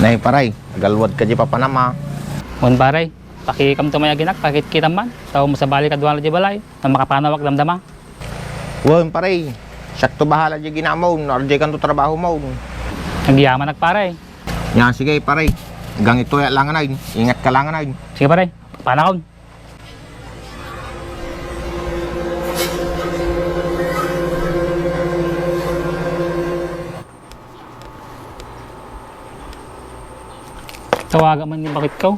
Nay paray, agalwad ka di pa panama. Mon paray, pakikam to mayaginak, pakit kita man. Tao mo sa bali kadwala di balay, na makapanawak damdama. Wan paray, sakto bahala di ginamaw, narjay kan to trabaho mo. Nagyaman nagparay. Yan sige paray, hanggang ito lang na, ingat ka lang na. Sige paray, panahon. Tawagan man ni bakit ka?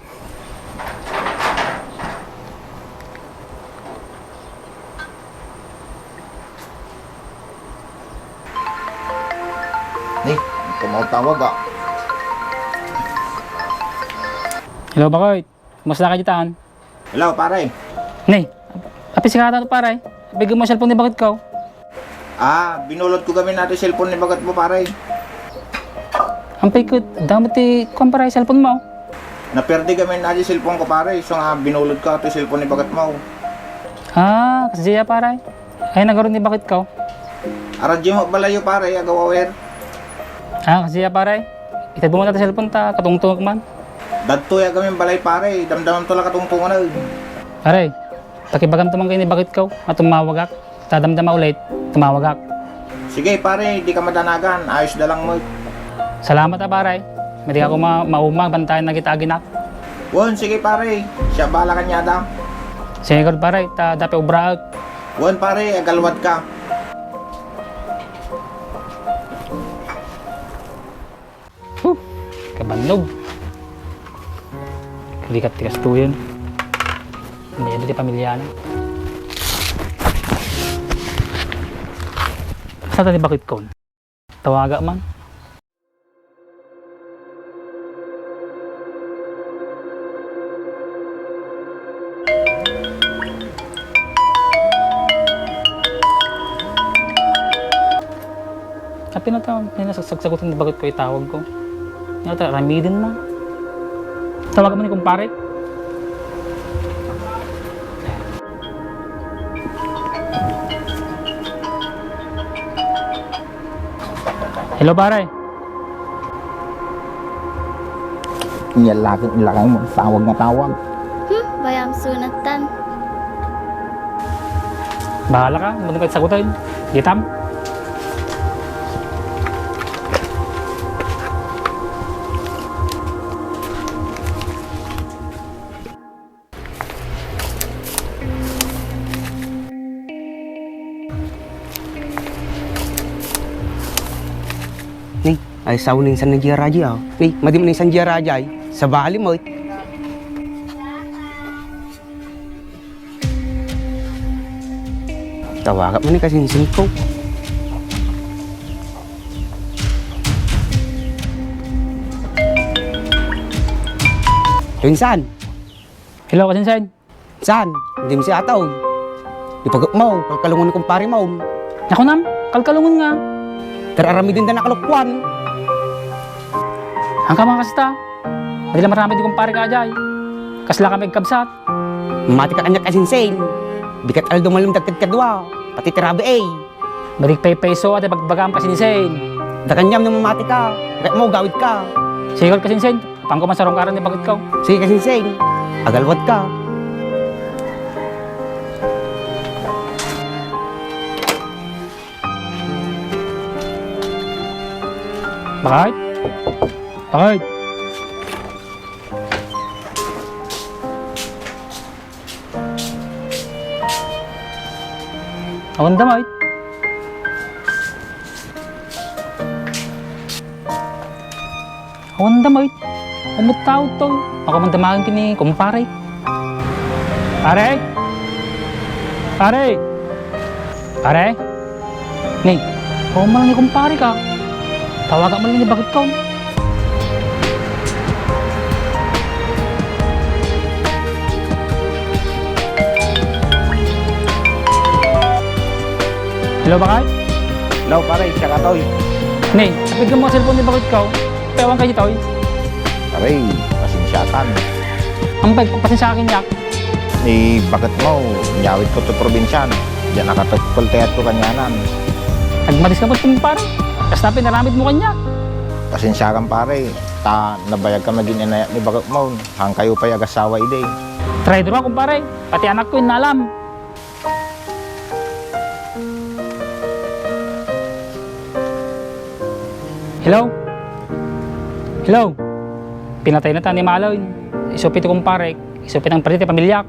Ni, tumawag ah. Hello bakit? Kumusta ka ditaan? Hello paray. Nay, api sikata to paray. Bigyan mo cellphone ni bakit ka? Binulot ko kami natin cellphone ni bagat mo paray. Ampay ko, damot ti kuwan paray cellphone mo. Naperde kami natin cellphone ko paray, so nga binulot ko ito cellphone ni bagat mo. Kasi siya paray. Ay nagaroon ni bakit ka? Aradyo mo balayo paray, agawawer. Kasi siya paray. Itad mo natin cellphone ta, katungtong man. Dadtoya kami balay paray, damdaman to lang katungtungan na. Paray, pakibagam tumang kayo ni bakit ka at tumawagak. Tadamdama ulit, tumawagak. Sige pare, di ka madanagan, ayos na lang mo. Salamat paray. Madi ako mauma, bantayan na kita aginak. Wan, sige pare, siya bala kanya da. Sinigod paray, ta dapat ubraag. Wan pare, agalwad ka. Kabanlog. Kalikat tigas to yun. Hindi yan di pamilyana. Sa tani bakit ko? Tawaga man. Kapin na ito, may nasagsagutin na bakit ko itawag ko. Nga ito, ramidin na. Tawagan mo ni kumpare. Hello pare. Niyalakit nila kayo mo, tawag na tawag. Bayang sunatan. Bahala ka, hindi mo kahit sagutin. Gitam. Nih, ay saunin sa Nigeria raja. Nih, madim ni sa Nigeria raja ay sa bali mo. Tawagan mo ni kasinsin ko. Insan, Hello kasinsan. san, hindi mo siya ataw. Di pagkat mo, kalkalungan kong pari mo. Ako nam, kalkalungan nga. Terarami din na nakalukwan. Ang kamang kasta. Madila marami di kumpare ka ajay. Kasla kami kabsat. Mati ka kanya kasinsin. Bikat aldo malam dagkad kadwa. Pati tirabi eh. Balik pay peso at pagbagam kasinsen. Dakanyam na mamati ka. Kaya mo gawid ka. Sigol kasinsen. Pangko man sarong karan ni bakit ka. Sige kasinsin. Agalwad ka. Bakit? Bakit? Awan damay. Awan damay. Umut tao to. Ako man damagan kini kumpare. Pare? Pare? Pare? Nih, ako man lang ni kumpare ka. Tawagan mo lang ni bakit ka. Hello bakit? Hello pare, siya ka toy. Nih, kapit ka mo cellphone ni bakit ka. Pewan kayo toy. Pare, pasinsyatan. Ang pagpapasin sa akin yak. Bagat mo, nyawit ko to probinsyan. Diyan nakatagpul teatro kanyanan. Nagmatis ka po kumpare. Kasi naramid mo kanya. Pasensya kang pare. Nabayag ka maging inayat ni Bagak mo. Hang kayo pa'y agasawa ide. Trader ako, kumpare. Pati anak ko yun na alam. Hello? Hello? Pinatay na ta ni Malaw. Isupit ko, kumpare. Isupit ang pati pamilya.